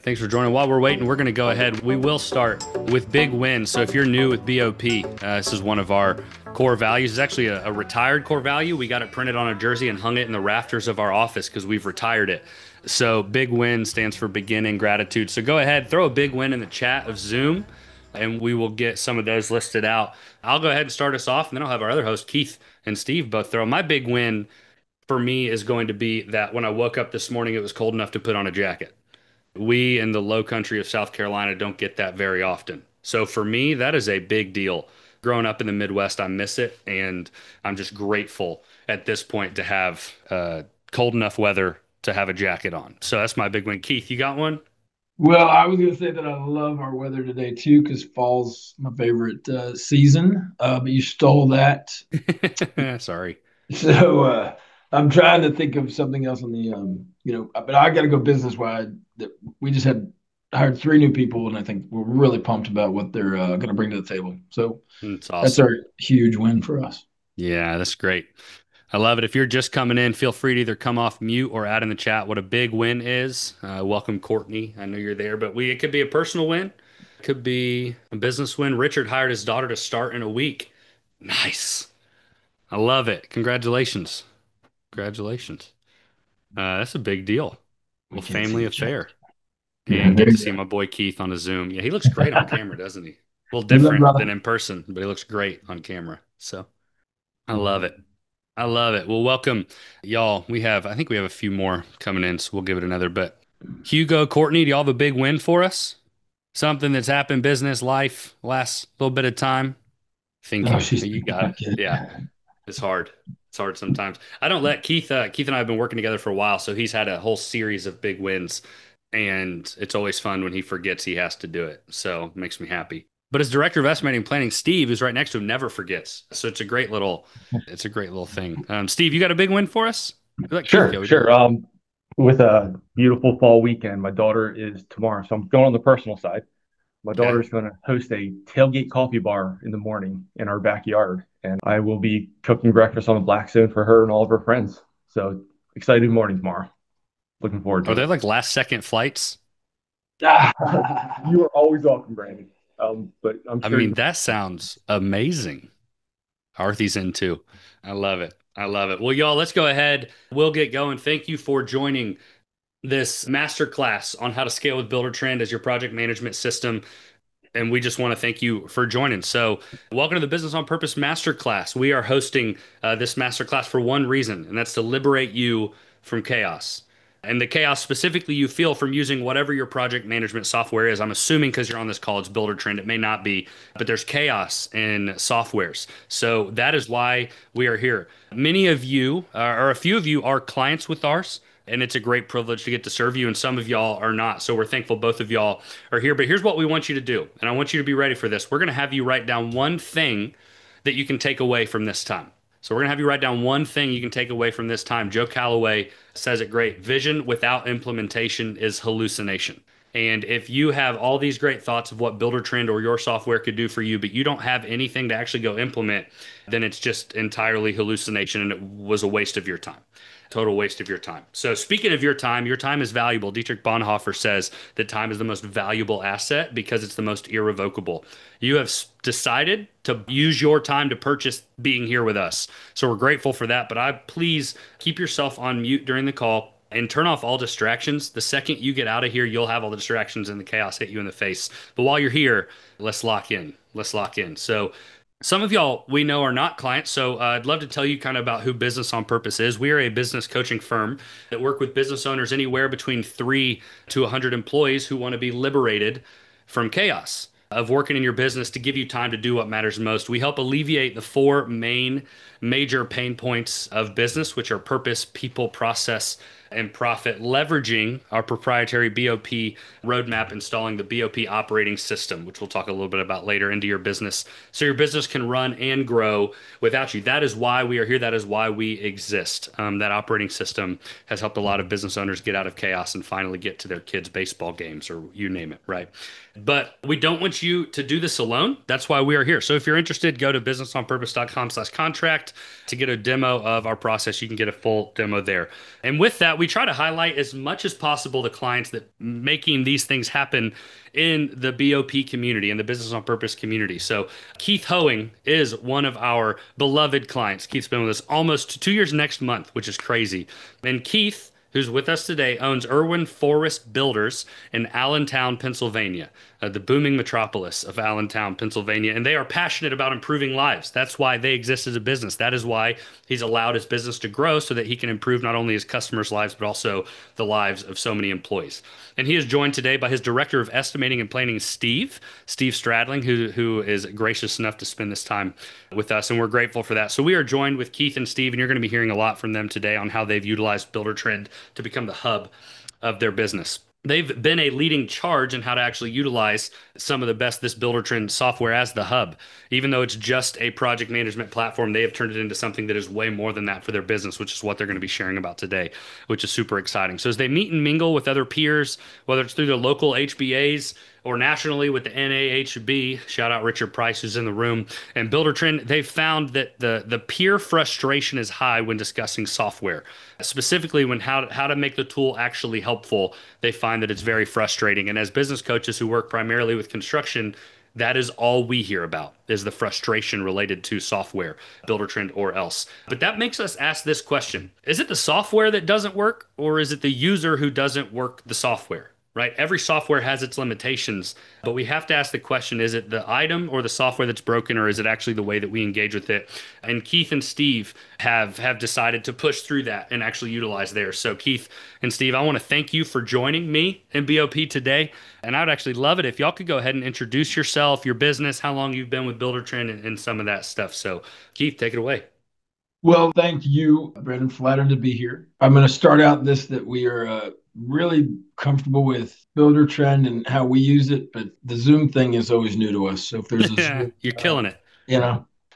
Thanks for joining. While we're waiting, we're going to go ahead. We will start with big wins. So if you're new with BOP, this is one of our core values. It's actually a retired core value. We got it printed on a jersey and hung it in the rafters of our office because we've retired it. So big win stands for beginning gratitude. So go ahead, throw a big win in the chat of Zoom, and we will get some of those listed out. I'll go ahead and start us off, and then I'll have our other host, Keith and Steve, both throw. My big win for me is going to be that when I woke up this morning, it was cold enough to put on a jacket. We in the low country of South Carolina don't get that very often. So for me, that is a big deal. Growing up in the Midwest, I miss it, and I'm just grateful at this point to have cold enough weather to have a jacket on. So that's my big win. Keith, you got one? Well, I was going to say that I love our weather today too, because fall's my favorite season. But you stole that, Sorry. so I'm trying to think of something else on the, But I got to go business wide. That we just had hired three new people, and I think we're really pumped about what they're going to bring to the table. So It's that's awesome. our huge win for us. Yeah, that's great. I love it. If you're just coming in, feel free to either come off mute or add in the chat what a big win is. Welcome, Courtney. I know you're there, but it could be a personal win, it could be a business win. Richard hired his daughter to start in a week. Nice. I love it. Congratulations. Congratulations. That's a big deal. We Well, can't see family the chat. affair. Yeah, And there get to you see go. my boy Keith on a Zoom. Yeah, he looks great on camera, doesn't he? A little What's up, different than brother? in person, but he looks great on camera. So I love it. I love it. Well, welcome, y'all. I think we have a few more coming in, so we'll give it another. But Hugo, Courtney, do y'all have a big win for us? Something that's happened, business, life, last little bit of time? Oh, Thinking. she's You got my it. kid. Yeah, it's hard. It's hard sometimes. I don't let Keith. Keith and I have been working together for a while, so he's had a whole series of big wins, and it's always fun when he forgets he has to do it. So it makes me happy. But as director of estimating and planning, Steve, who's right next to him, never forgets. So it's a great little thing. Steve, you got a big win for us? Let Keith Sure, go. He didn't. sure. With a beautiful fall weekend, my daughter is tomorrow. So I'm going on the personal side. My daughter Okay. is going to host a tailgate coffee bar in the morning in our backyard, and I will be cooking breakfast on a Blackstone for her and all of her friends. So exciting morning tomorrow. Looking forward Are to there it. like last second flights? You are always welcome, Brandon. But I'm I sure mean, you. that sounds amazing. Arthy's in too. I love it. I love it. Well, y'all, let's go ahead. We'll get going. Thank you for joining this masterclass on how to scale with Buildertrend as your project management system. And we just want to thank you for joining. So, welcome to the Business on Purpose Masterclass. We are hosting this masterclass for one reason, and that's to liberate you from chaos. And the chaos specifically you feel from using whatever your project management software is. I'm assuming because you're on this call, it's Buildertrend. It may not be, but there's chaos in softwares. So that is why we are here. Many of you, or a few of you, are clients with ours, and it's a great privilege to get to serve you. And some of y'all are not. So we're thankful both of y'all are here. But here's what we want you to do, and I want you to be ready for this. We're going to have you write down one thing that you can take away from this time. So we're going to have you write down one thing you can take away from this time. Joe Calloway says it great. Vision without implementation is hallucination. And if you have all these great thoughts of what Buildertrend or your software could do for you, but you don't have anything to actually go implement, then it's just entirely hallucination and it was a waste of your time. Total waste of your time. So, speaking of your time is valuable. Dietrich Bonhoeffer says that time is the most valuable asset because it's the most irrevocable. You have decided to use your time to purchase being here with us. So, we're grateful for that. But please keep yourself on mute during the call and turn off all distractions. The second you get out of here, you'll have all the distractions and the chaos hit you in the face. But while you're here, let's lock in. Let's lock in. So, some of y'all we know are not clients, so I'd love to tell you kind of about who Business on Purpose is. We are a business coaching firm that work with business owners anywhere between 3 to 100 employees who want to be liberated from chaos of working in your business to give you time to do what matters most. We help alleviate the four major pain points of business, which are purpose, people, process, and profit, leveraging our proprietary BOP roadmap, installing the BOP operating system, which we'll talk a little bit about later, into your business so your business can run and grow without you. That is why we are here. That is why we exist. That operating system has helped a lot of business owners get out of chaos and finally get to their kids' baseball games or you name it, right? But we don't want you to do this alone. That's why we are here. So if you're interested, go to businessonpurpose.com/contract to get a demo of our process. You can get a full demo there. And with that, we try to highlight as much as possible the clients that making these things happen in the BOP community, in the business on purpose community. So Keith Hoeing is one of our beloved clients. Keith's been with us almost 2 years next month, which is crazy. And Keith, who's with us today, owns Erwin Forrest Builders in Allentown, Pennsylvania, the booming metropolis of Allentown, Pennsylvania. And they are passionate about improving lives. That's why they exist as a business. That is why he's allowed his business to grow so that he can improve not only his customers' lives, but also the lives of so many employees. And he is joined today by his director of estimating and planning, Steve Stradling, who is gracious enough to spend this time with us. And we're grateful for that. So we are joined with Keith and Steve, and you're going to be hearing a lot from them today on how they've utilized Buildertrend to become the hub of their business. They've been a leading charge in how to actually utilize some of the best this Buildertrend software as the hub. Even though it's just a project management platform, they have turned it into something that is way more than that for their business, which is what they're going to be sharing about today, which is super exciting. So as they meet and mingle with other peers, whether it's through the local HBAs or nationally with the NAHB, shout out Richard Price, who's in the room, and Buildertrend, they've found that the peer frustration is high when discussing software, specifically when how to make the tool actually helpful. They find that it's very frustrating. And as business coaches who work primarily with construction, that is all we hear about is the frustration related to software, Buildertrend or else. But that makes us ask this question. Is it the software that doesn't work, or is it the user who doesn't work the software? Right? Every software has its limitations, but we have to ask the question, is it the item or the software that's broken, or is it actually the way that we engage with it? And Keith and Steve have decided to push through that and actually utilize theirs. So Keith and Steve, I want to thank you for joining me in BOP today. And I would actually love it if y'all could go ahead and introduce yourself, your business, how long you've been with Buildertrend, and some of that stuff. So Keith, take it away. Well, thank you, Brandon. Flattered to be here. I'm going to start out that we are really comfortable with Buildertrend and how we use it, but the Zoom thing is always new to us. So if there's a Zoom, you're killing it.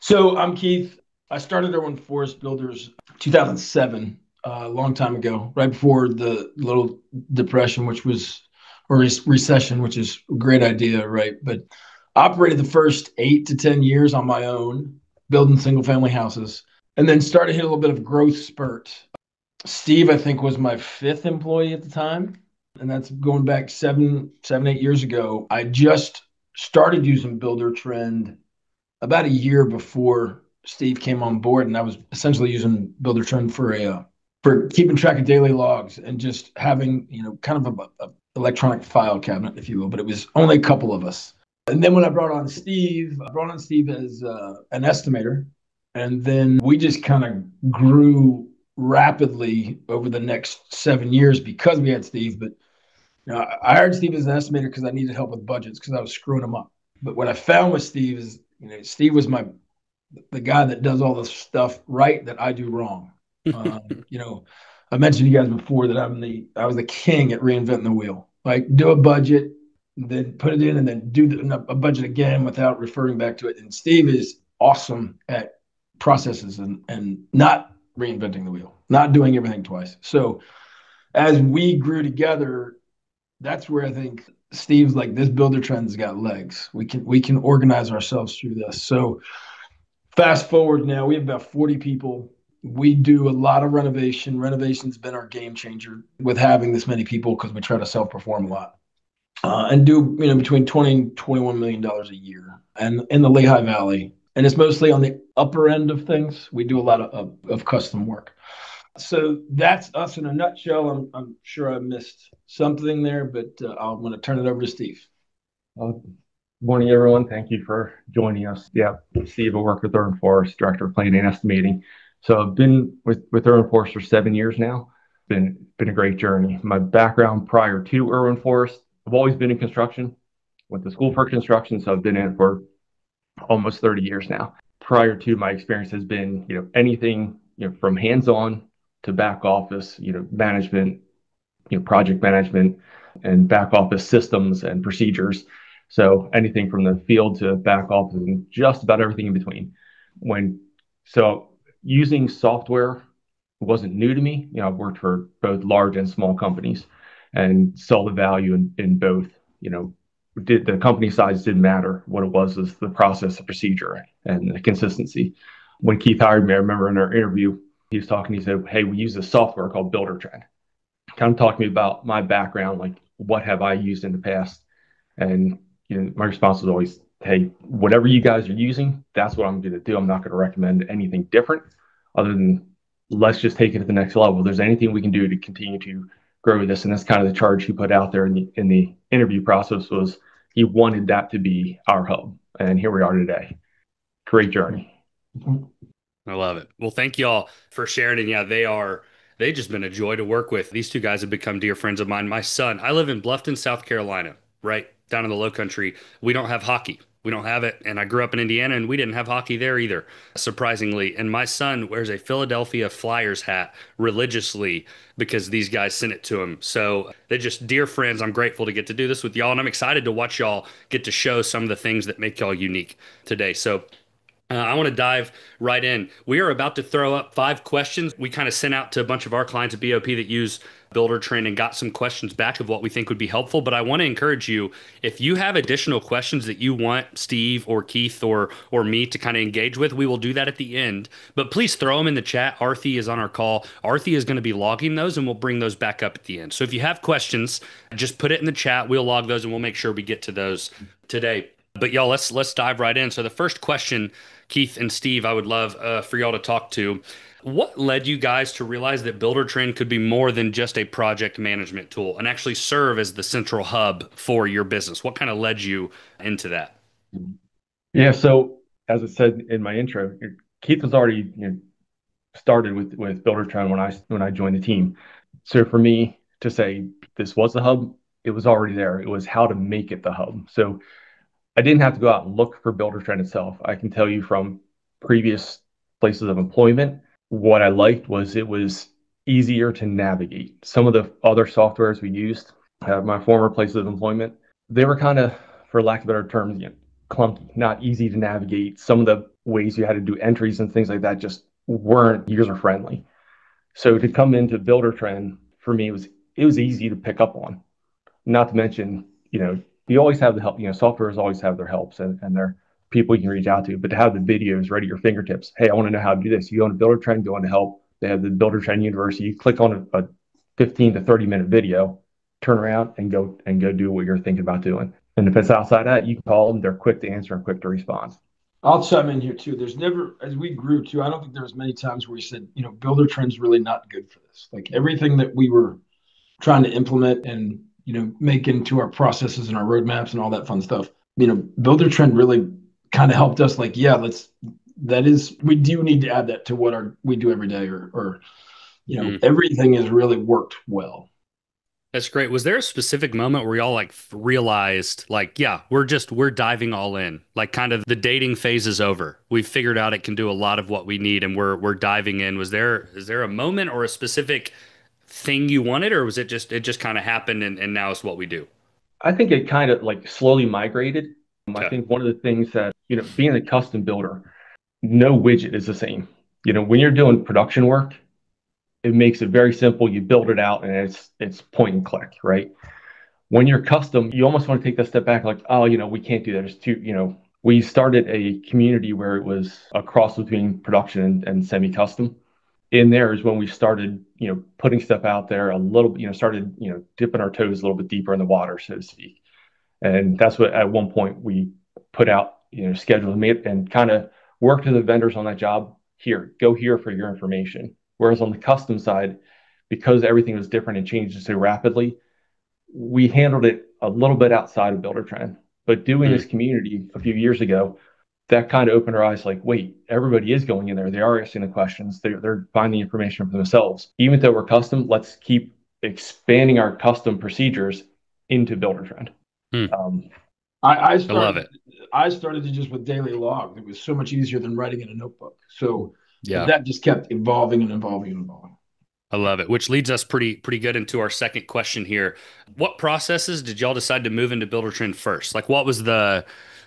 So I'm Keith. I started Erwin Forrest Builders 2007, a long time ago, right before the little depression, or recession, which is a great idea, right? But operated the first 8 to 10 years on my own, building single family houses. And then started to hit a little bit of growth spurt. Steve, I think, was my 5th employee at the time. And that's going back 8 years ago. I just started using Buildertrend about a year before Steve came on board. And I was essentially using Buildertrend for keeping track of daily logs and just having, kind of a electronic file cabinet, if you will. But it was only a couple of us. And then when I brought on Steve as an estimator. And then we just kind of grew rapidly over the next 7 years because we had Steve. But I hired Steve as an estimator because I needed help with budgets because I was screwing them up. But what I found with Steve is, Steve was the guy that does all the stuff right that I do wrong. I mentioned to you guys before that I was the king at reinventing the wheel. Like, do a budget, then put it in, and then do a budget again without referring back to it. And Steve is awesome at processes and not reinventing the wheel, not doing everything twice. So as we grew together, that's where I think Steve's like, this Buildertrend's got legs. We can organize ourselves through this. So fast forward now, we have about 40 people. We do a lot of renovation. Renovation's been our game changer with having this many people because we try to self-perform a lot. And do between $20 and $21 million a year, and in the Lehigh Valley. And it's mostly on the upper end of things. We do a lot of custom work. So that's us in a nutshell. I'm sure I missed something there, but I'm going to turn it over to Steve. Morning, everyone. Thank you for joining us. Yeah, Steve, I work with Erwin Forrest, Director of Planning and Estimating. So I've been with Erwin Forrest for 7 years now. Been a great journey. My background prior to Erwin Forrest, I've always been in construction. Went to school for construction, so I've been in it for almost 30 years now. Prior to, my experience has been, anything, from hands-on to back office, management, project management and back office systems and procedures. So anything from the field to back office and just about everything in between. So using software wasn't new to me. I've worked for both large and small companies and saw the value in both. The company size didn't matter. What it was the process, the procedure, and the consistency. When Keith hired me, I remember in our interview, he was talking, he said, hey, we use this software called Buildertrend. kind of talk to me about my background, like what have I used in the past. And my response was always, hey, whatever you guys are using, that's what I'm going to do. I'm not going to recommend anything different other than let's just take it to the next level. If there's anything we can do to continue to grow this. And that's kind of the charge he put out there in the interview process was he wanted that to be our hub. And here we are today. Great journey. I love it. Well, thank y'all for sharing. And yeah, they've just been a joy to work with. These two guys have become dear friends of mine. My son, I live in Bluffton, South Carolina, right down in the low country. We don't have hockey. We don't have it. And I grew up in Indiana and we didn't have hockey there either, surprisingly. And my son wears a Philadelphia Flyers hat religiously because these guys sent it to him. So they're just dear friends. I'm grateful to get to do this with y'all. And I'm excited to watch y'all get to show some of the things that make y'all unique today. So I want to dive right in. We are about to throw up 5 questions. We kind of sent out to a bunch of our clients at BOP that use Buildertrend and got some questions back of what we think would be helpful. But I want to encourage you, if you have additional questions that you want Steve or Keith or me to kind of engage with, we will do that at the end. But please throw them in the chat. Arthi is on our call. Arthi is going to be logging those and we'll bring those back up at the end. So if you have questions, just put it in the chat. We'll log those and we'll make sure we get to those today. But y'all, let's dive right in. So the first question, Keith and Steve, I would love for y'all to talk to. What led you guys to realize that Buildertrend could be more than just a project management tool and actually serve as the central hub for your business? What kind of led you into that? Yeah, so as I said in my intro, Keith was already started with Buildertrend when I joined the team. So for me to say this was the hub, it was already there. It was how to make it the hub. So I didn't have to go out and look for Buildertrend itself. I can tell you from previous places of employment, what I liked was it was easier to navigate. Some of the other softwares we used at my former places of employment, they were kind of, for lack of better terms, clunky, not easy to navigate. Some of the ways you had to do entries and things like that just weren't user friendly. So to come into Buildertrend for me it was easy to pick up on. Not to mention, you always have the help. Softwares always have their helps and their people you can reach out to. But to have the videos right at your fingertips, hey, I want to know how to do this. You go on Buildertrend, go on to help. They have the Buildertrend University. You click on a 15 to 30-minute video, turn around and go do what you're thinking about doing. And if it's outside that, you can call them. They're quick to answer and quick to respond. I'll chime in here too. There's never, as we grew too, I don't think there was many times where we said, Buildertrend's really not good for this. Like everything that we were trying to implement and make into our processes and our roadmaps and all that fun stuff. Buildertrend really kind of helped us. Like, yeah, we do need to add that to what we do every day, or everything has really worked well. That's great. Was there a specific moment where y'all like realized like, yeah, we're diving all in, like kind of the dating phase is over. We've figured out it can do a lot of what we need and we're diving in. Is there a moment or a specific thing you wanted, or was it just kind of happened and now it's what we do? I think it kind of like slowly migrated. I Okay. think one of the things that, being a custom builder, no widget is the same. When you're doing production work, it makes it very simple. You build it out and it's point and click, right? When you're custom, you almost want to take that step back, like, oh, we can't do that. It's too. We started a community where it was a cross between production and semi-custom. In there is when we started, putting stuff out there a little, started, dipping our toes a little bit deeper in the water, so to speak. And that's what at one point we put out, schedule and kind of worked with the vendors on that job. Here, go here for your information. Whereas on the custom side, because everything was different and changed so rapidly, we handled it a little bit outside of Buildertrend. But doing this community a few years ago, that kind of opened our eyes like, wait, everybody is going in there. They are asking the questions. They're finding information for themselves. Even though we're custom, let's keep expanding our custom procedures into Buildertrend. I love it. I started to just with daily log. It was so much easier than writing in a notebook. So Yeah. that just kept evolving and evolving and evolving. I love it, which leads us pretty good into our second question here. What processes did y'all decide to move into Buildertrend first? Like what was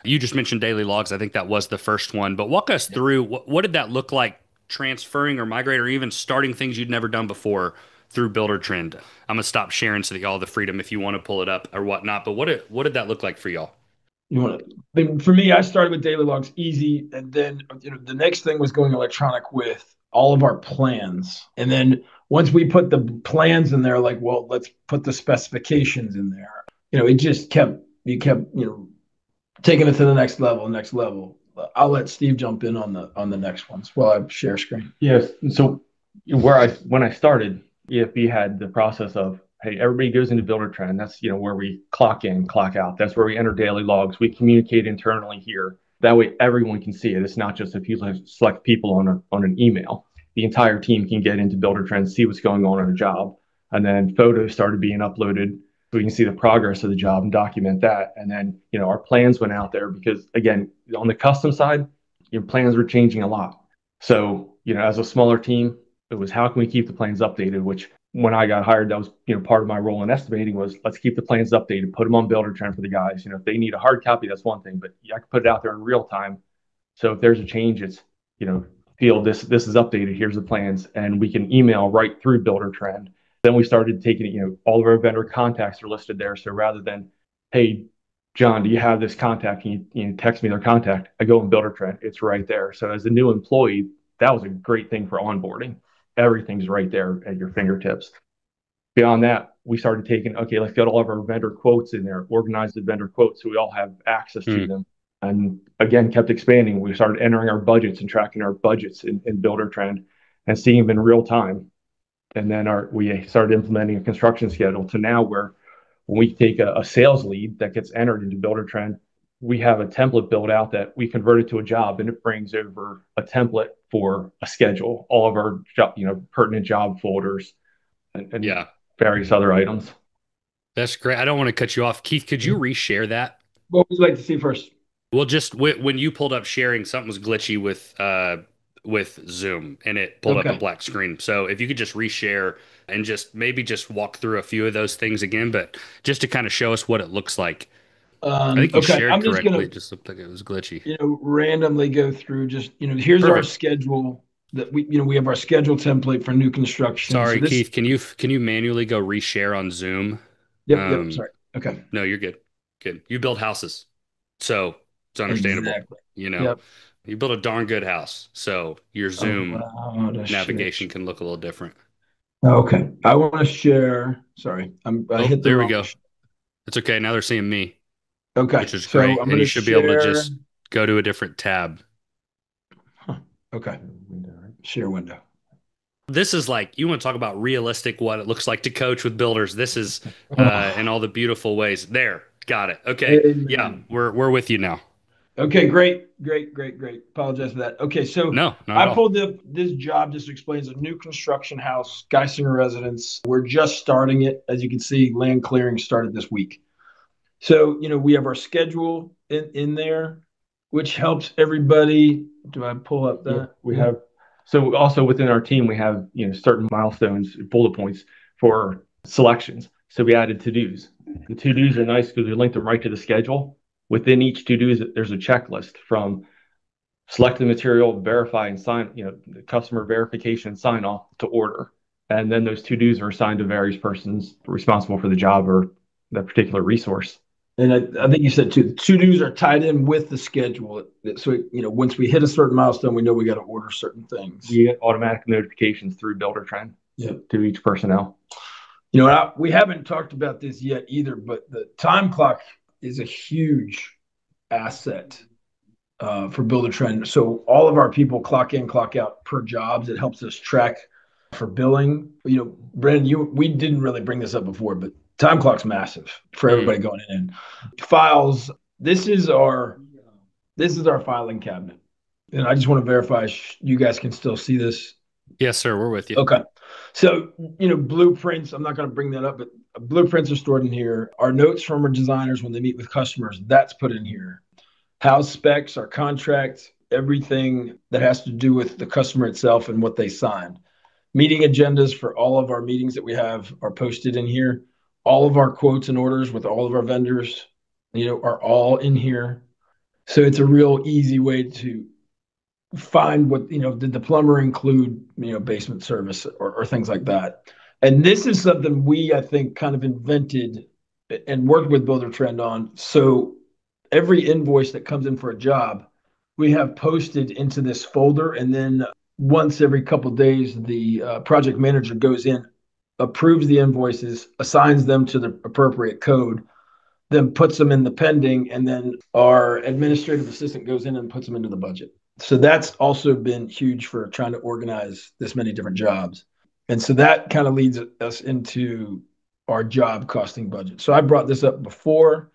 you just mentioned daily logs. I think that was the first one, but walk us through what did that look like transferring or migrating or even starting things you'd never done before through Buildertrend? I'm going to stop sharing so that y'all have the freedom if you want to pull it up or whatnot, but what did that look like for y'all? For me, I started with daily logs, easy. And then, the next thing was going electronic with all of our plans. And then once we put the plans in there, like, well, let's put the specifications in there. It just kept taking it to the next level, next level. I'll let Steve jump in on the next ones while I share screen. Yes. So when I started, EFB had the process of, hey, everybody goes into Buildertrend. That's where we clock in, clock out. That's where we enter daily logs. We communicate internally here. That way, everyone can see it. It's not just if you select people on an email. The entire team can get into Buildertrend, see what's going on a job, and then photos started being uploaded so we can see the progress of the job and document that. And then our plans went out there because again, on the custom side, your plans were changing a lot. So as a smaller team, it was how can we keep the plans updated, which when I got hired, that was part of my role in estimating was let's keep the plans updated, put them on Buildertrend for the guys. If they need a hard copy, that's one thing, but I can put it out there in real time. So if there's a change, it's feel this is updated. Here's the plans, and we can email right through Buildertrend. Then we started taking all of our vendor contacts are listed there. So rather than hey John, do you have this contact? Can you text me their contact? I go in Buildertrend, it's right there. So as a new employee, that was a great thing for onboarding. Everything's right there at your fingertips. Beyond that, we started taking, okay, let's get all of our vendor quotes in there, organize the vendor quotes so we all have access to them. And again, kept expanding. We started entering our budgets and tracking our budgets in Buildertrend and seeing them in real time. And then we started implementing a construction schedule to now where when we take a sales lead that gets entered into Buildertrend, we have a template built out that we convert it to a job, and it brings over a template for a schedule, all of our pertinent job folders and various other items. That's great. I don't want to cut you off. Keith, could you reshare that? What would you like to see first? Well, just when you pulled up sharing, something was glitchy with Zoom, and it pulled up a black screen. So if you could just reshare and just walk through a few of those things again, but just to kind of show us what it looks like. I think you shared I'm just correctly. gonna It just looked like it was glitchy. randomly go through just here's our Perfect. schedule that we have our schedule template for new construction. Sorry, So Keith, can you manually go reshare on Zoom? Yep. Sorry. Okay. No, you're good. Good. You build houses, so it's understandable. Exactly. You build a darn good house, so your Zoom navigation can look a little different. Okay. I want to share. Sorry, I hit the there we wrong. go. It's okay. Now they're seeing me. Okay. Which is great. And you should be able to just go to a different tab. Okay. Share window. This is like, you want to talk about realistic, what it looks like to coach with builders. This is in all the beautiful ways. There. Got it. Okay. Amen. Yeah. We're with you now. Okay. Great. Apologize for that. Okay. So no, I pulled up this job, just explains a new construction house, Geisinger residence. We're just starting it. As you can see, land clearing started this week. So, we have our schedule in there, which helps everybody. Do I pull up that? Yeah, we have. So also within our team, we have, certain milestones, bullet points for selections. So we added to-dos. The to-dos are nice because we linked them right to the schedule. Within each to-dos, there's a checklist from select the material, verify and sign, the customer verification and sign off to order. And then those to-dos are assigned to various persons responsible for the job or that particular resource. And I think you said too, the to-dos are tied in with the schedule. So, once we hit a certain milestone, we know we got to order certain things. You get automatic notifications through Buildertrend to each personnel. We haven't talked about this yet either, but the time clock is a huge asset for Buildertrend. So all of our people clock in, clock out per jobs. It helps us track for billing. Brandon, we didn't really bring this up before, but time clock's massive for everybody going in. Files. This is our filing cabinet, and I just want to verify you guys can still see this. Yes, sir. We're with you. Okay. So blueprints. I'm not going to bring that up, but blueprints are stored in here. Our notes from our designers when they meet with customers, that's put in here. House specs, our contract, everything that has to do with the customer itself and what they signed. Meeting agendas for all of our meetings that we have are posted in here. All of our quotes and orders with all of our vendors, are all in here. So it's a real easy way to find what, did the plumber include, basement service or things like that. And this is something we, I think, kind of invented and worked with Buildertrend on. So every invoice that comes in for a job, we have posted into this folder, and then once every couple of days, the project manager goes in, approves the invoices, assigns them to the appropriate code, then puts them in the pending, and then our administrative assistant goes in and puts them into the budget. So that's also been huge for trying to organize this many different jobs. And so that kind of leads us into our job costing budget. So I brought this up before,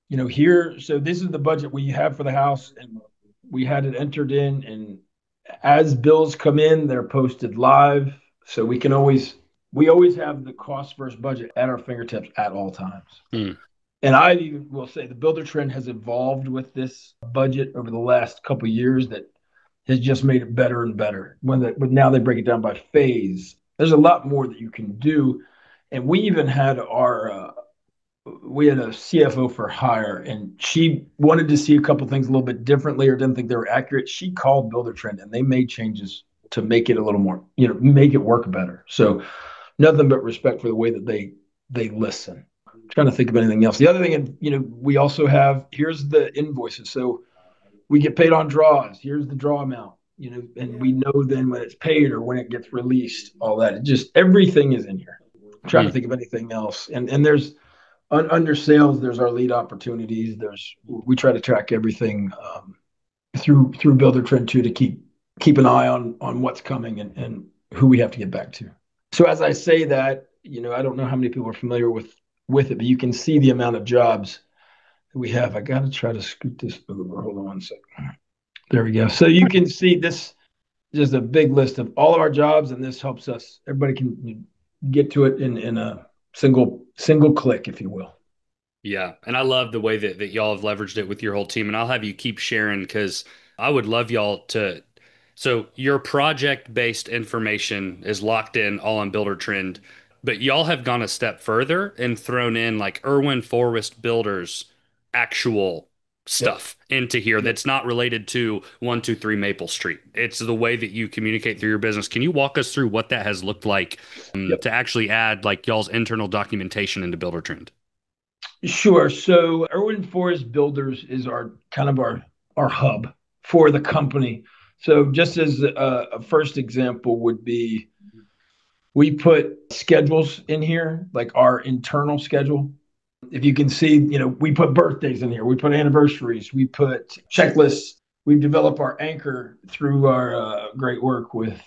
here. So this is the budget we have for the house, and we had it entered in. And as bills come in, they're posted live. So we always have the cost versus budget at our fingertips at all times. Mm. And I even will say the Buildertrend has evolved with this budget over the last couple of years that has just made it better and better. But now they break it down by phase. There's a lot more that you can do. And we even had we had a CFO for hire, and she wanted to see a couple things a little bit differently or didn't think they were accurate. She called Buildertrend and they made changes to make it a little more, make it work better. So nothing but respect for the way that they listen. I'm trying to think of anything else. The other thing, we also have, here's the invoices. So we get paid on draws. Here's the draw amount, and we know then when it's paid or when it gets released, all that. It just, everything is in here. I'm trying to think of anything else. And there's, under sales, there's our lead opportunities. We try to track everything through Buildertrend too, to keep an eye on what's coming and who we have to get back to. So as I say that, I don't know how many people are familiar with it, but you can see the amount of jobs that we have. I got to try to scoot this over. Hold on one second. There we go. So you can see this just a big list of all of our jobs, and this helps us. Everybody can get to it in a single click, if you will. Yeah. And I love the way that y'all have leveraged it with your whole team. And I'll have you keep sharing because I would love y'all to. So your project-based information is locked in all on Buildertrend, but y'all have gone a step further and thrown in like Erwin Forrest Builders actual stuff into here that's not related to 123 Maple Street. It's the way that you communicate through your business. Can you walk us through what that has looked like to actually add like y'all's internal documentation into Buildertrend? Sure. So Erwin Forrest Builders is our kind of our hub for the company. So just as a first example would be, we put schedules in here, like our internal schedule. If you can see, we put birthdays in here, we put anniversaries, we put checklists. We've developed our anchor through our great work with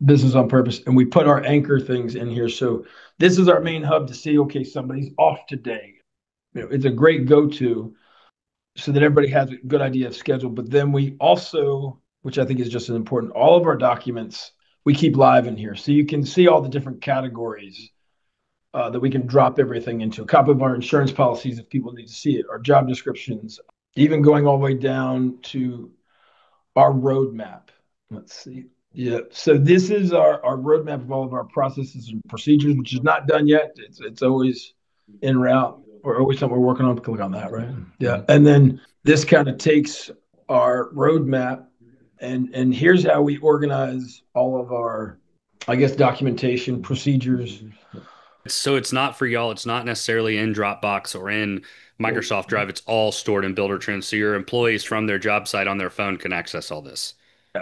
Business on Purpose, and we put our anchor things in here. So this is our main hub to see, okay, somebody's off today. It's a great go-to so that everybody has a good idea of schedule. But then we also, which I think is just as important, all of our documents we keep live in here. So you can see all the different categories that we can drop everything into. A copy of our insurance policies if people need to see it, our job descriptions, even going all the way down to our roadmap. Let's see. Yeah. So this is our roadmap of all of our processes and procedures, which is not done yet. It's always en route, or always something we're working on. Click on that, right? Yeah. And then this kind of takes our roadmap, and here's how we organize all of our, I guess, documentation procedures. So it's not for y'all. It's not necessarily in Dropbox or in Microsoft Drive. It's all stored in Buildertrend. So your employees from their job site on their phone can access all this.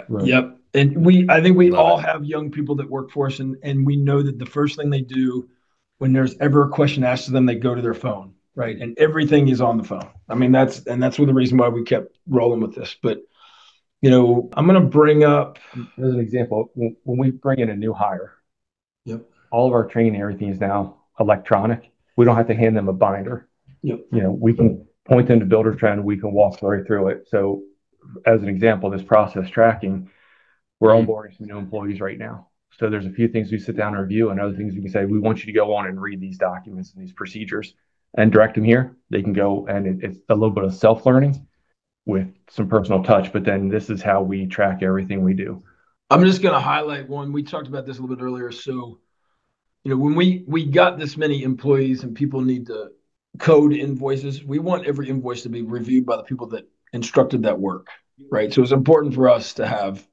Right. Yep. And I think we all have young people that work for us, and we know that the first thing they do when there's ever a question asked of them, they go to their phone, right? And everything is on the phone. I mean, that's one of the reasons why we kept rolling with this. But, I'm going to bring up, as an example, when we bring in a new hire, all of our training, everything is now electronic. We don't have to hand them a binder. We can point them to Buildertrend. We can walk right through it. So as an example, this process tracking, we're onboarding some new employees right now. So there's a few things we sit down and review, and other things we can say, we want you to go on and read these documents and these procedures and direct them here. They can go, and it's a little bit of self-learning with some personal touch, but then this is how we track everything we do. I'm just going to highlight one. We talked about this a little bit earlier. So, when we got this many employees and people need to code invoices, we want every invoice to be reviewed by the people that instructed that work, right? So it's important for us to have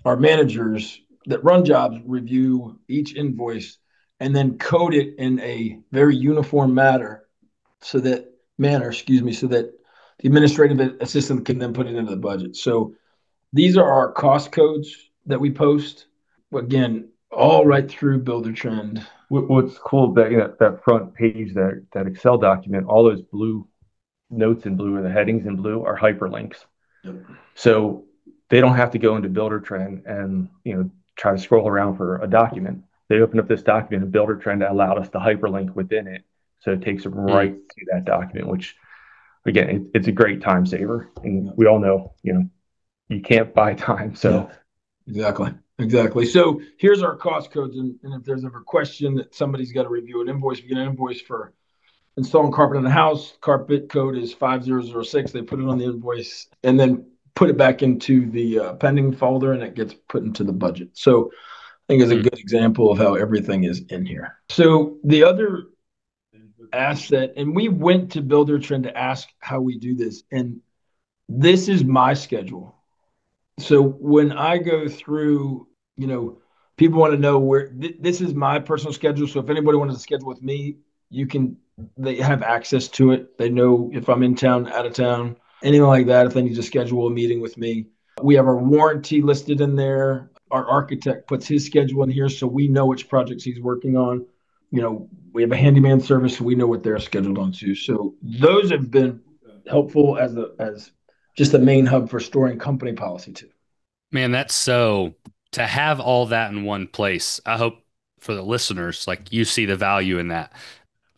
our managers that run jobs review each invoice and then code it in a very uniform manner so that the administrative assistant can then put it into the budget. So These are our cost codes that we post. Again, all right through Buildertrend. What's cool that that front page, that Excel document, all those blue notes in blue and the headings in blue are hyperlinks. Yep. So they don't have to go into Buildertrend and try to scroll around for a document. They open up this document and Buildertrend allowed us to hyperlink within it, so it takes them right to that document. Which again, it's a great time saver, and we all know you can't buy time. So exactly. So here's our cost codes, and if there's ever a question that somebody's got to review an invoice, we get an invoice for installing carpet in the house. Carpet code is 5006. They put it on the invoice and then put it back into the pending folder, and it gets put into the budget. So I think it's a good example of how everything is in here. So the other asset, and we went to Buildertrend to ask how we do this, and this is my schedule. So when I go through, people want to know where this is my personal schedule. So if anybody wanted to schedule with me, they have access to it. They know if I'm in town, out of town, anything like that. If they need to schedule a meeting with me, we have our warranty listed in there. Our architect puts his schedule in here, so we know which projects he's working on. We have a handyman service, so we know what they're scheduled on too. So those have been helpful as just the main hub for storing company policy too. Man, that's so to have all that in one place. I hope for the listeners, like you see the value in that.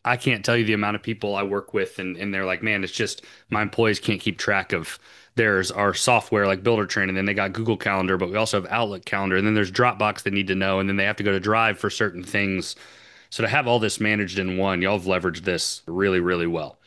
I can't tell you the amount of people I work with and they're like, man, it's just my employees can't keep track of there's our software like Buildertrend, and then they got Google Calendar, but we also have Outlook Calendar, and then there's Dropbox they need to know, and then they have to go to Drive for certain things. So to have all this managed in one, y'all have leveraged this really, really well.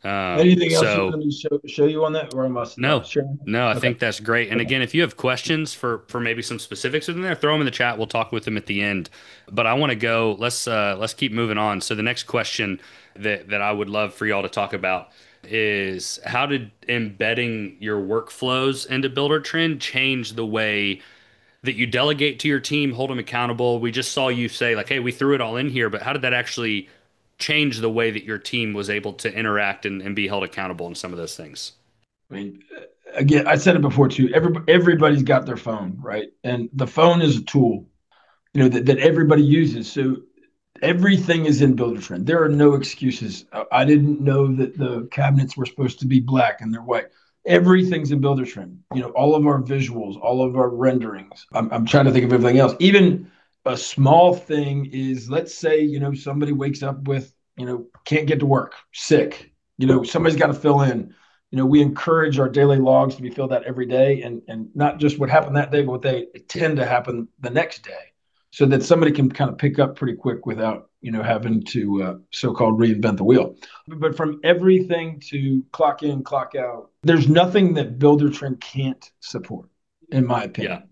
Anything else you want me to show you on that, or am I No, sharing? no, I think that's great. And again, if you have questions for maybe some specifics within there, throw them in the chat. We'll talk with them at the end. But I want to go. Let's keep moving on. So the next question that I would love for y'all to talk about is how did embedding your workflows into Buildertrend change the way that you delegate to your team, hold them accountable? We just saw you say like, hey, we threw it all in here, but how did that actually change the way that your team was able to interact and be held accountable in some of those things? I mean, again, I said it before too. Everybody's got their phone, right? And the phone is a tool, that everybody uses. So everything is in Buildertrend. There are no excuses. I didn't know that the cabinets were supposed to be black and they're white. Everything's in Buildertrend. All of our visuals, all of our renderings. I'm trying to think of everything else. Even a small thing is, let's say, somebody wakes up with, can't get to work, sick. Somebody's got to fill in. We encourage our daily logs to be filled out every day, and not just what happened that day, but what they tend to happen the next day, so that somebody can kind of pick up pretty quick without having to so-called reinvent the wheel. But from everything to clock in, clock out, there's nothing that Buildertrend can't support, in my opinion.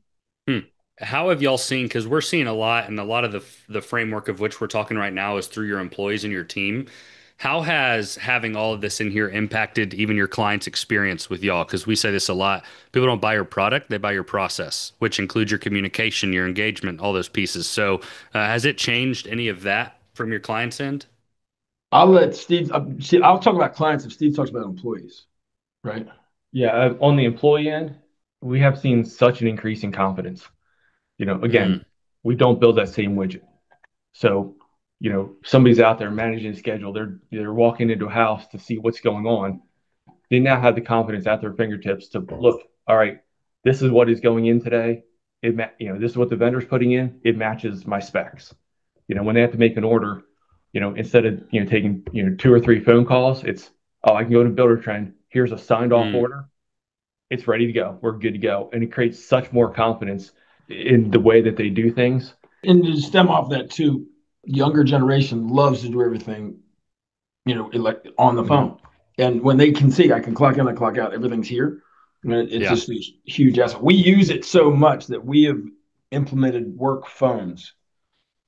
Yeah. How have y'all seen? Because we're seeing a lot, and a lot of the framework of which we're talking right now is through your employees and your team. How has having all of this in here impacted even your client's experience with y'all? Because we say this a lot. People don't buy your product, they buy your process, which includes your communication, your engagement, all those pieces. So has it changed any of that from your client's end? I'll let Steve, I'll talk about clients if Steve talks about employees, right? Yeah, on the employee end, we have seen such an increase in confidence. Again, we don't build that same widget. So, somebody's out there managing a schedule. They're walking into a house to see what's going on. They now have the confidence at their fingertips to look, all right, this is what is going in today. This is what the vendor's putting in. It matches my specs. When they have to make an order, instead of, taking, 2 or 3 phone calls, it's, oh, I can go to Buildertrend. Here's a signed off order. It's ready to go. We're good to go. And it creates such more confidence in the way that they do things. And to stem off that too, younger generation loves to do everything, like on the phone. And when they can see, I can clock in and clock out, everything's here. It's just a huge asset. We use it so much that we have implemented work phones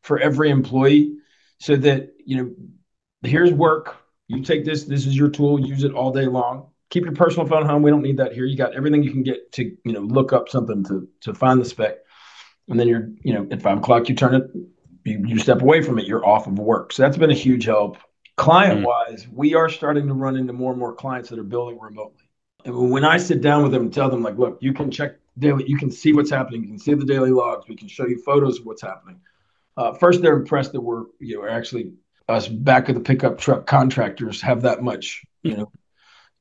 for every employee, so that, here's work. You take this is your tool, use it all day long. Keep your personal phone home. We don't need that here. You got everything you can get to, look up something to find the spec. And then you're, at 5 o'clock, you turn it, you step away from it, you're off of work. So that's been a huge help. Client-wise, we are starting to run into more and more clients that are building remotely. And when I sit down with them and tell them, like, look, you can check daily. You can see what's happening. You can see the daily logs. We can show you photos of what's happening. First, they're impressed that we're actually us back of the pickup truck contractors have that much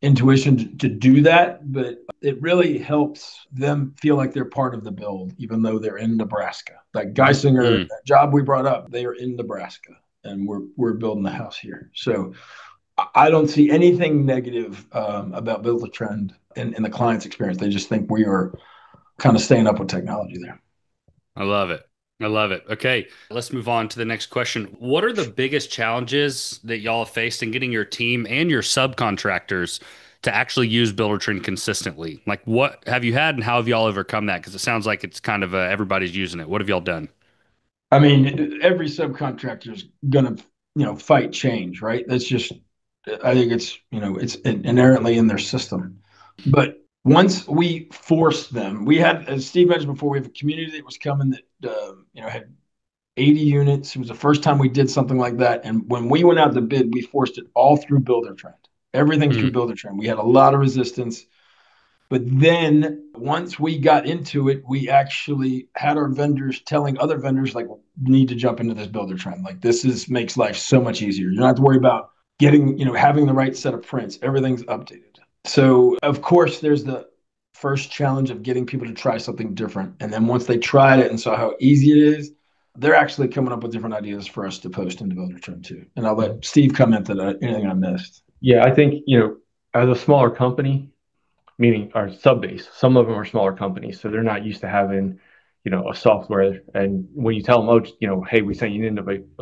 intuition to do that, but it really helps them feel like they're part of the build, even though they're in Nebraska. Like Geisinger, Mm. that job we brought up, they are in Nebraska, and we're building the house here. So I don't see anything negative about Buildertrend in the client's experience. They just think we are kind of staying up with technology there. I love it. I love it. Okay, let's move on to the next question. What are the biggest challenges that y'all have faced in getting your team and your subcontractors to actually use Buildertrend consistently? Like, what have you had and how have y'all overcome that? Because it sounds like it's kind of everybody's using it. What have y'all done? I mean, every subcontractor is going to, fight change, right? That's just, I think it's inherently in their system. But once we forced them, we had, as Steve mentioned before, we have a community that was coming that, had 80 units. It was the first time we did something like that. And when we went out to bid, we forced it all through Buildertrend, everything through Mm. Buildertrend. We had a lot of resistance. But then once we got into it, we actually had our vendors telling other vendors, like, you need to jump into this Buildertrend. Like, makes life so much easier. You don't have to worry about getting, having the right set of prints. Everything's updated. So of course there's the first challenge of getting people to try something different. And then once they tried it and saw how easy it is, they're actually coming up with different ideas for us to post into Buildertrend too. And I'll let Steve comment that anything I missed. Yeah, I think, as a smaller company, meaning our sub base. Some of them are smaller companies, so they're not used to having, a software. And when you tell them, oh, hey, we sent you an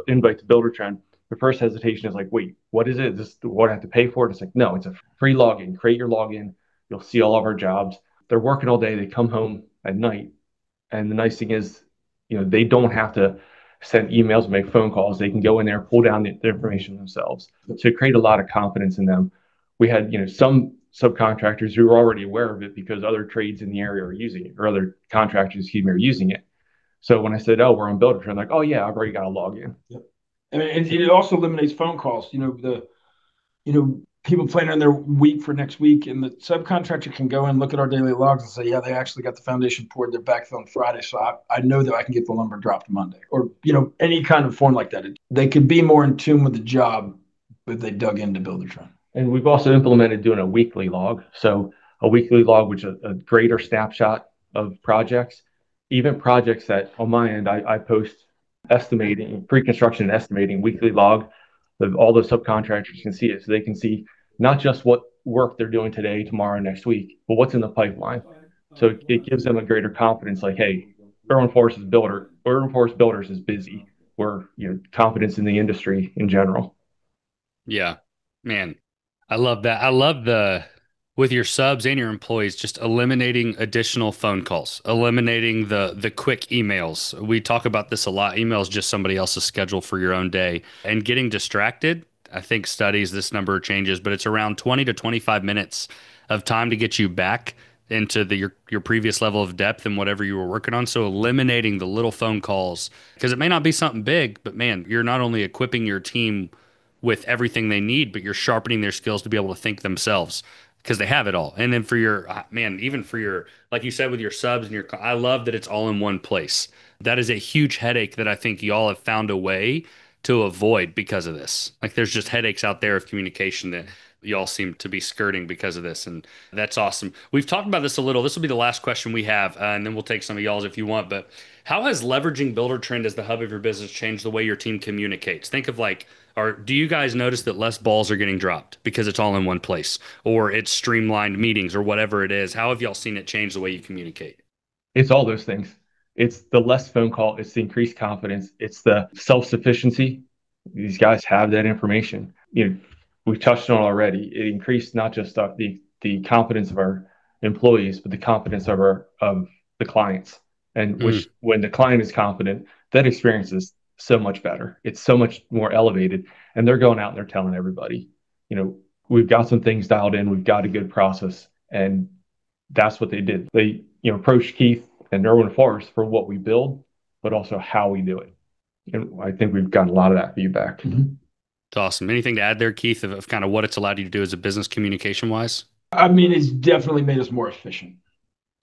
invite to Buildertrend, the first hesitation is like, wait, what is it? Is this what I have to pay for it? It's like, no, it's a free login. Create your login. You'll see all of our jobs. They're working all day. They come home at night, and the nice thing is, they don't have to send emails, make phone calls. They can go in there, pull down the information themselves. So create a lot of confidence in them. We had, some subcontractors who were already aware of it because other trades in the area are using it, or other contractors, excuse me, are using it. So when I said, "Oh, we're on Buildertrend," I'm like, "Oh yeah, I've already got a login." Yep. And it also eliminates phone calls. People planning their week for next week, and the subcontractor can go and look at our daily logs and say, yeah, they actually got the foundation poured. They're backfilling Friday, so I know that I can get the lumber dropped Monday, or any kind of form like that. They could be more in tune with the job if they dug into Buildertrend. And we've also implemented doing a weekly log. So a weekly log, which is a greater snapshot of projects, even projects that on my end, I post estimating, pre-construction and estimating weekly log. All the subcontractors can see it. So they can see not just what work they're doing today, tomorrow, next week, but what's in the pipeline. So it gives them a greater confidence, like, hey, Erwin Forrest Builders is busy. We're, confidence in the industry in general. Yeah, man, I love that. I love with your subs and your employees, just eliminating additional phone calls, eliminating the quick emails. We talk about this a lot. Email is just somebody else's schedule for your own day, and getting distracted. I think studies this number changes, but it's around 20 to 25 minutes of time to get you back into your previous level of depth and whatever you were working on. So eliminating the little phone calls, because it may not be something big, but man, you're not only equipping your team with everything they need, but you're sharpening their skills to be able to think themselves because they have it all. And then for your man, even for your, like you said, with your subs and I love that it's all in one place. That is a huge headache that I think y'all have found a way to avoid because of this. Like there's just headaches out there of communication that y'all seem to be skirting because of this. And that's awesome. We've talked about this a little. This will be the last question we have, and then we'll take some of y'all's if you want. But how has leveraging Buildertrend as the hub of your business changed the way your team communicates? Think of like, or do you guys notice that less balls are getting dropped because it's all in one place, or it's streamlined meetings, or whatever it is? How have y'all seen it change the way you communicate? It's all those things. It's the less phone call. It's the increased confidence. It's the self-sufficiency. These guys have that information. We've touched on it already. It increased not just the confidence of our employees, but the confidence of the clients. And Mm. which, when the client is confident, that experience is so much better. It's so much more elevated. And they're going out and they're telling everybody, we've got some things dialed in. We've got a good process. And that's what they did. They, approached Keith and Erwin Forrest for what we build, but also how we do it. And I think we've gotten a lot of that feedback. Mm-hmm. It's awesome. Anything to add there, Keith, of kind of what it's allowed you to do as a business communication wise? I mean, it's definitely made us more efficient.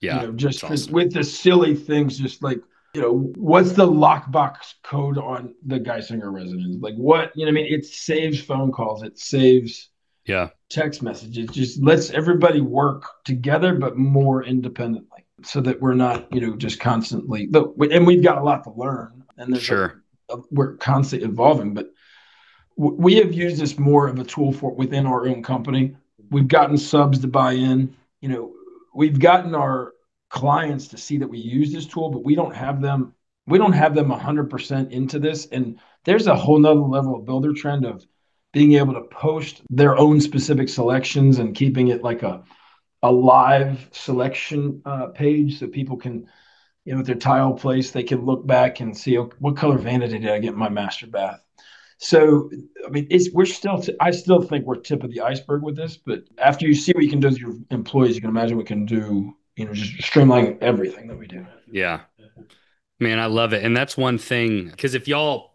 Yeah, just it's for awesome. with the silly things, just like, what's the lockbox code on the Geisinger residence? Like what, I mean? It saves phone calls, it saves Yeah, text messages, just lets everybody work together, but more independently so that we're not, just constantly, look, and we've got a lot to learn and sure. we're constantly evolving, but we have used this more of a tool for within our own company. We've gotten subs to buy in. We've gotten our clients to see that we use this tool, but we don't have them. We don't have them 100% into this. And there's a whole nother level of Buildertrend of being able to post their own specific selections and keeping it like a live selection page so people can, with their tile place, they can look back and see, okay, what color vanity did I get in my master bath. So, I mean, I still think we're tip of the iceberg with this, but after you see what you can do with your employees, you can imagine what we can do, just streamline everything that we do. Yeah, man, I love it. And that's one thing, because if y'all,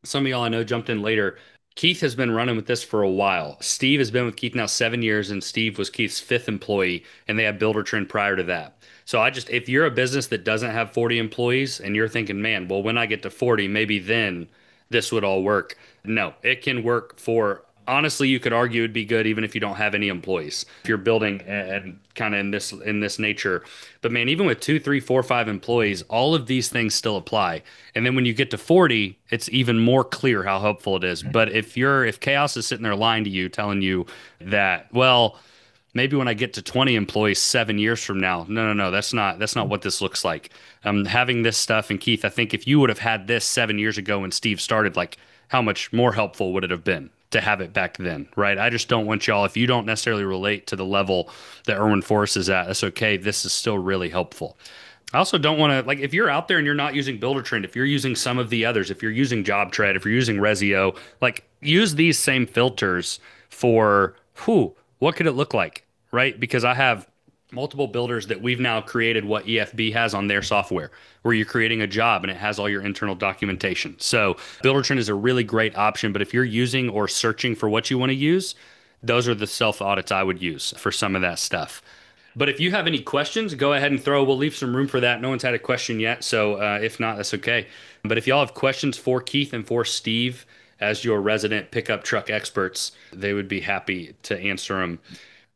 some of y'all I know jumped in later. Keith has been running with this for a while. Steve has been with Keith now 7 years, and Steve was Keith's fifth employee, and they had Buildertrend prior to that. So if you're a business that doesn't have 40 employees and you're thinking, man, well, when I get to 40, maybe then this would all work. No, it can work for, honestly, you could argue it'd be good even if you don't have any employees. If you're building and kind of in this nature. But man, even with two, three, four, five employees, all of these things still apply. And then when you get to 40, it's even more clear how helpful it is. But if chaos is sitting there lying to you, telling you that, well, maybe when I get to 20 employees 7 years from now, no, no, no, that's not what this looks like. Having this stuff, and Keith, I think if you would have had this 7 years ago when Steve started, like how much more helpful would it have been to have it back then, right? I just don't want y'all, if you don't necessarily relate to the level that Erwin Forrest is at, that's okay. This is still really helpful. I also don't want to, like, if you're out there and you're not using Buildertrend, if you're using some of the others, if you're using JobTread, if you're using Resio, like use these same filters for what could it look like, right? Because I have multiple builders that we've now created what EFB has on their software, where you're creating a job and it has all your internal documentation. So Buildertrend is a really great option, but if you're using or searching for what you want to use, those are the self audits I would use for some of that stuff. But if you have any questions, go ahead and throw. We'll leave some room for that. No one's had a question yet, so if not, that's okay. But if y'all have questions for Keith and for Steve as your resident pickup truck experts, they would be happy to answer them.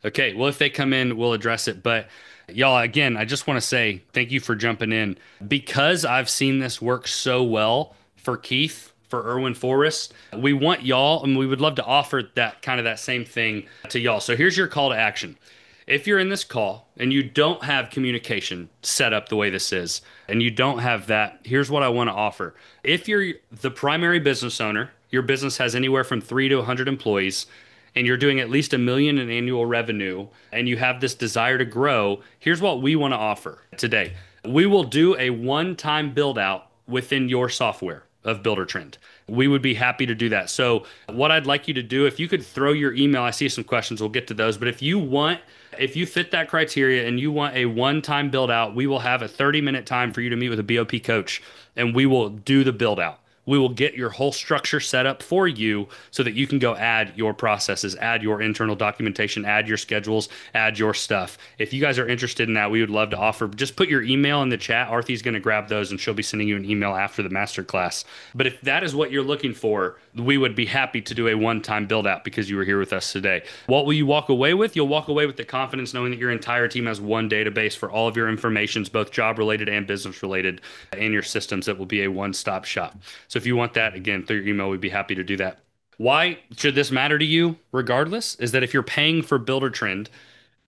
Okay, well, if they come in, we'll address it. But y'all, again, I just want to say thank you for jumping in because I've seen this work so well for Keith, for Erwin Forrest. We want y'all, and we would love to offer that kind of that same thing to y'all. So here's your call to action. If you're in this call and you don't have communication set up the way this is, and you don't have that, here's what I want to offer. If you're the primary business owner, your business has anywhere from 3 to 100 employees, and you're doing at least 1 million in annual revenue, and you have this desire to grow, here's what we want to offer today. We will do a one-time build out within your software of Buildertrend. We would be happy to do that. So, what I'd like you to do, if you could throw your email, I see some questions, we'll get to those. But if you fit that criteria and you want a one time build out, we will have a 30-minute time for you to meet with a BOP coach and we will do the build out. We will get your whole structure set up for you so that you can go add your processes, add your internal documentation, add your schedules, add your stuff. If you guys are interested in that, we would love to offer. Just put your email in the chat. Arthy's going to grab those and she'll be sending you an email after the masterclass. But if that is what you're looking for, we would be happy to do a one-time build out because you were here with us today. What will you walk away with? You'll walk away with the confidence knowing that your entire team has one database for all of your informations, both job related and business related, and your systems that will be a one-stop shop. So if you want that, again, through your email, we'd be happy to do that. Why should this matter to you regardless? Is that if you're paying for Buildertrend,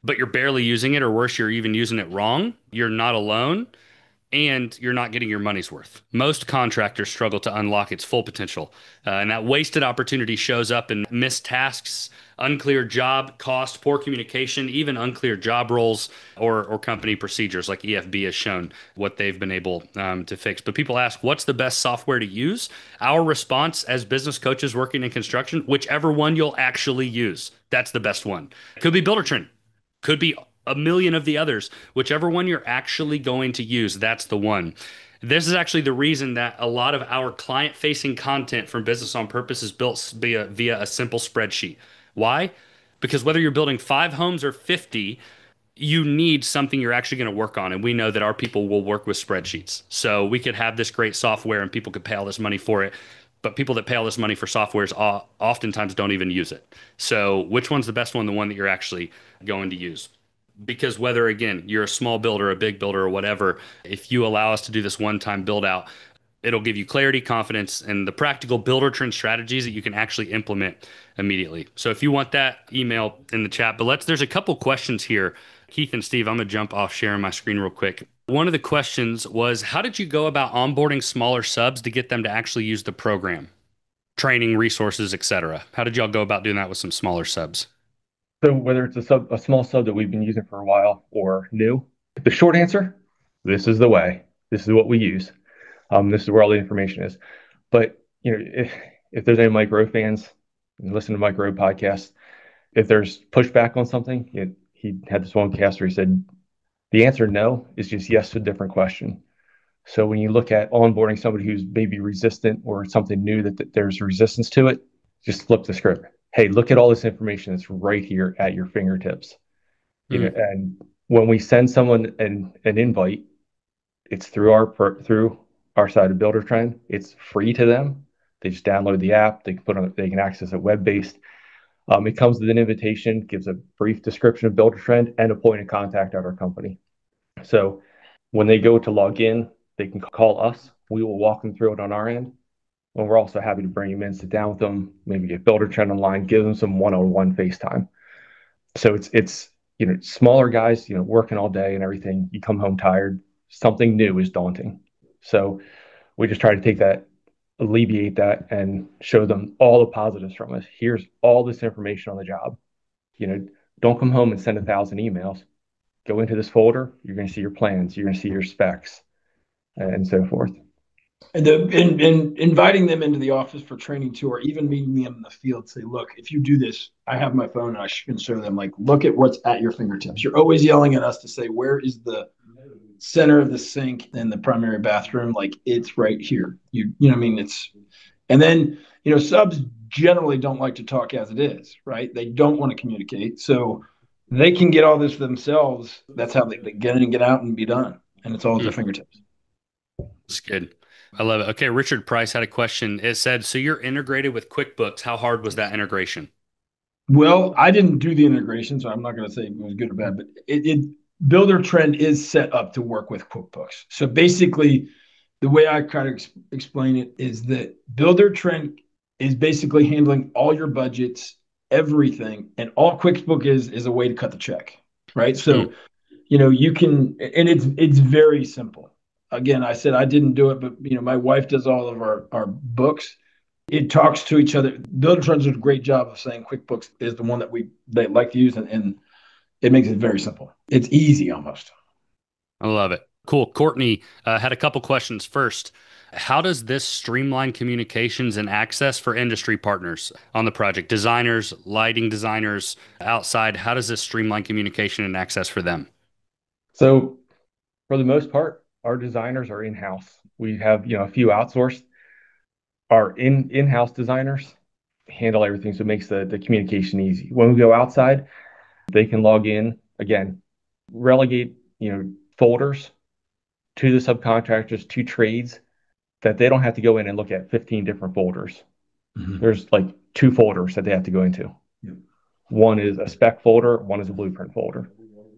but you're barely using it, or worse, you're even using it wrong, you're not alone and you're not getting your money's worth. Most contractors struggle to unlock its full potential. And that wasted opportunity shows up in missed tasks, unclear job cost, poor communication, even unclear job roles or company procedures like EFB has shown what they've been able to fix. But people ask, what's the best software to use? Our response as business coaches working in construction, whichever one you'll actually use, that's the best one. Could be Buildertrend. Could be 1 million of the others. Whichever one you're actually going to use, that's the one. This is actually the reason that a lot of our client-facing content from Business on Purpose is built via a simple spreadsheet. Why? Because whether you're building 5 homes or 50, you need something you're actually going to work on. And we know that our people will work with spreadsheets. So we could have this great software and people could pay all this money for it. But people that pay all this money for softwares oftentimes don't even use it. So which one's the best one? The one that you're actually going to use. Because whether, again, you're a small builder, a big builder, or whatever, if you allow us to do this one-time build out, it'll give you clarity, confidence, and the practical Buildertrend strategies that you can actually implement immediately. So if you want that, email in the chat. But there's a couple questions here. Keith and Steve, I'm going to jump off sharing my screen real quick. One of the questions was, how did you go about onboarding smaller subs to get them to actually use the program? Training, resources, etc. How did y'all go about doing that with some smaller subs? So whether it's a small sub that we've been using for a while or new, the short answer, this is the way. This is what we use. This is where all the information is. But if there's any micro fans, listen to micro podcasts. If there's pushback on something, he had this one cast where he said the answer no is just yes to a different question. So when you look at onboarding somebody who's maybe resistant or something new that there's resistance to it, just flip the script. Hey, look at all this information that's right here at your fingertips. And when we send someone an invite, it's through our side of Buildertrend. It's free to them. They just download the app. They can access it web-based. It comes with an invitation, gives a brief description of Buildertrend and a point of contact at our company. So when they go to log in, they can call us. We will walk them through it on our end. And we're also happy to bring them in, sit down with them, maybe get Buildertrend online, give them some one-on-one FaceTime. So it's smaller guys, working all day and everything. You come home tired. Something new is daunting. So we just try to take that, alleviate that, and show them all the positives from us. Here's all this information on the job. Don't come home and send 1,000 emails. Go into this folder. You're going to see your plans. You're going to see your specs, and so forth. And inviting them into the office for training too, or even meeting them in the field, say, look, if you do this, I have my phone and I can show them, like, look at what's at your fingertips. You're always yelling at us to say, where is the center of the sink in the primary bathroom? Like, it's right here. You know what I mean? And then, subs generally don't like to talk as it is, right? They don't want to communicate. So they can get all this themselves. That's how they get in and get out and be done. And it's all at their fingertips. That's good. I love it. Okay, Richard Price had a question. It said, so you're integrated with QuickBooks. How hard was that integration? Well, I didn't do the integration, so I'm not going to say it was good or bad, but Buildertrend is set up to work with QuickBooks. So basically, the way I kind of explain it is that Buildertrend is basically handling all your budgets, everything, and all QuickBooks is a way to cut the check, right? So, you can, and it's very simple. Again, I said I didn't do it, but my wife does all of our books. It talks to each other. Buildertrend does a great job of saying QuickBooks is the one that they like to use, and it makes it very simple. It's easy almost. I love it. Cool. Courtney had a couple questions. First, how does this streamline communications and access for industry partners on the project? Designers, lighting designers, outside, how does this streamline communication and access for them? So for the most part, our designers are in-house. We have, a few outsourced. Our in-house designers handle everything, so it makes the communication easy. When we go outside, they can log in, again, relegate, folders to the subcontractors, to trades, that they don't have to go in and look at 15 different folders. Mm-hmm. There's like 2 folders that they have to go into. Yep. One is a spec folder, one is a blueprint folder,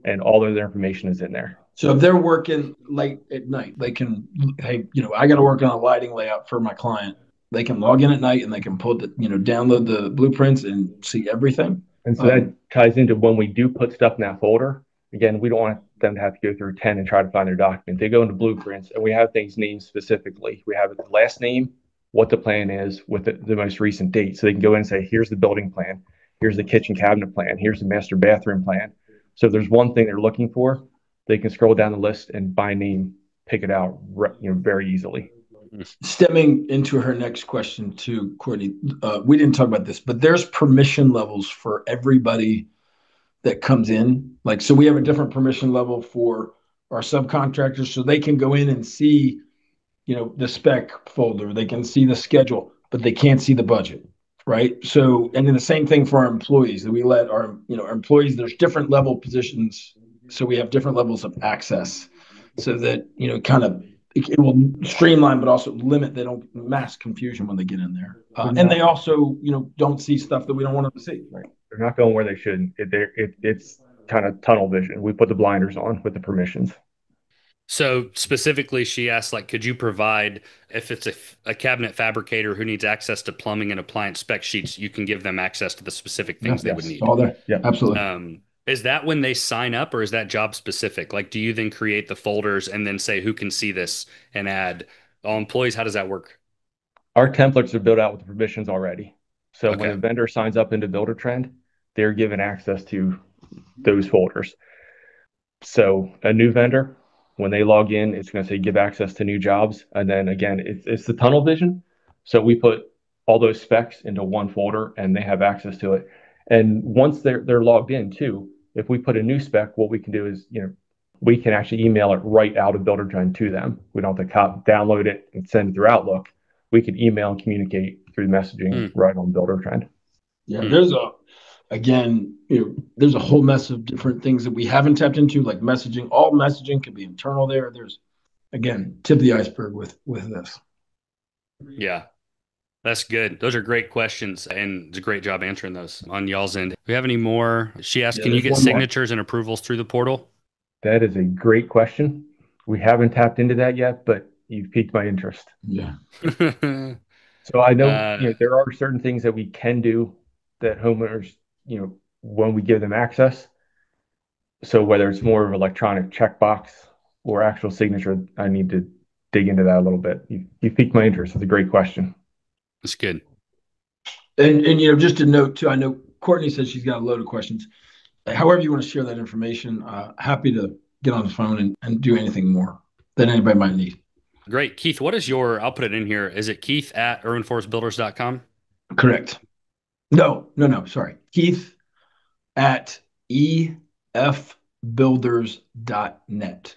and all of their information is in there. So if they're working late at night, they can, hey, I got to work on a lighting layout for my client. They can log in at night and they can download the blueprints and see everything. And so that ties into when we do put stuff in that folder. Again, we don't want them to have to go through 10 and try to find their document. They go into blueprints and we have things named specifically. We have the last name, what the plan is with the most recent date. So they can go in and say, here's the building plan. Here's the kitchen cabinet plan. Here's the master bathroom plan. So if there's one thing they're looking for, they can scroll down the list and by name, pick it out very easily. Stemming into her next question too, Courtney, we didn't talk about this, but there's permission levels for everybody that comes in. Like, so we have a different permission level for our subcontractors, so they can go in and see, the spec folder, they can see the schedule, but they can't see the budget, right? So, and then the same thing for our employees, that we let our employees, there's different level positions So we have different levels of access so that, kind of it will streamline, but also limit. They don't mass confusion when they get in there. And they also, don't see stuff that we don't want them to see. Right. They're not going where they shouldn't. It's kind of tunnel vision. We put the blinders on with the permissions. So specifically, she asked, like, could you provide, if it's a cabinet fabricator who needs access to plumbing and appliance spec sheets, you can give them access to the specific things they would Yes, need. all there. Yeah. Absolutely. Is that when they sign up, or is that job specific? Like, do you then create the folders and then say who can see this and add all employees? How does that work? Our templates are built out with the permissions already. So when Okay. a vendor signs up into Buildertrend, they're given access to those folders. So a new vendor, when they log in, it's going to say give access to new jobs. And then again, it's the tunnel vision. So we put all those specs into one folder and they have access to it. And once they're logged in too, if we put a new spec, what we can do is, we can actually email it right out of Buildertrend to them. We don't have to download it and send it through Outlook. We can email and communicate through messaging right on Buildertrend. Yeah, there's a whole mess of different things that we haven't tapped into, like messaging. All messaging could be internal there. There's, again, tip of the iceberg with this. Yeah, that's good. Those are great questions, and it's a great job answering those on y'all's end. Do we have any more? She asked, Yeah, can you there's get one more. signatures and approvals through the portal? That is a great question. We haven't tapped into that yet, but you've piqued my interest. Yeah. So I know, Uh, there are certain things that we can do that homeowners, when we give them access. So whether it's more of electronic checkbox or actual signature, I need to dig into that a little bit. You piqued my interest. It's a great question. that's good. And just a note too, I know Courtney says she's got a load of questions. However you want to share that information, happy to get on the phone and do anything more that anybody might need. Great. Keith, I'll put it in here. Is it Keith at ErwinForrestBuilders.com? Correct. No, sorry. Keith at efbuilders.net.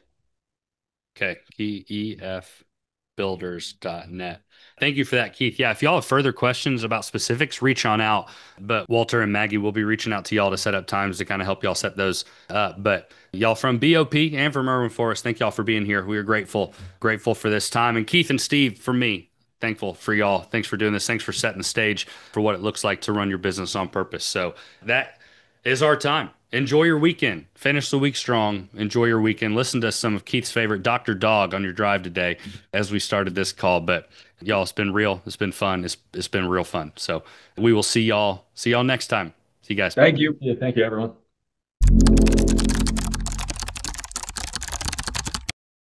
Okay. EFbuilders.net. Thank you for that, Keith. Yeah, if y'all have further questions about specifics, reach on out. But Walter and Maggie will be reaching out to y'all to set up times to kind of help y'all set those up. But y'all from BOP and from Erwin Forrest, thank y'all for being here. We are grateful for this time. And Keith and Steve, for me, thankful for y'all. Thanks for doing this. Thanks for setting the stage for what it looks like to run your business on purpose. So that is our time. Enjoy your weekend. Finish the week strong. Enjoy your weekend. Listen to some of Keith's favorite Dr. Dog on your drive today as we started this call. But y'all, it's been real. It's been fun. It's been real fun. So we will see y'all next time. See you guys. Thank you. Yeah, thank you, everyone.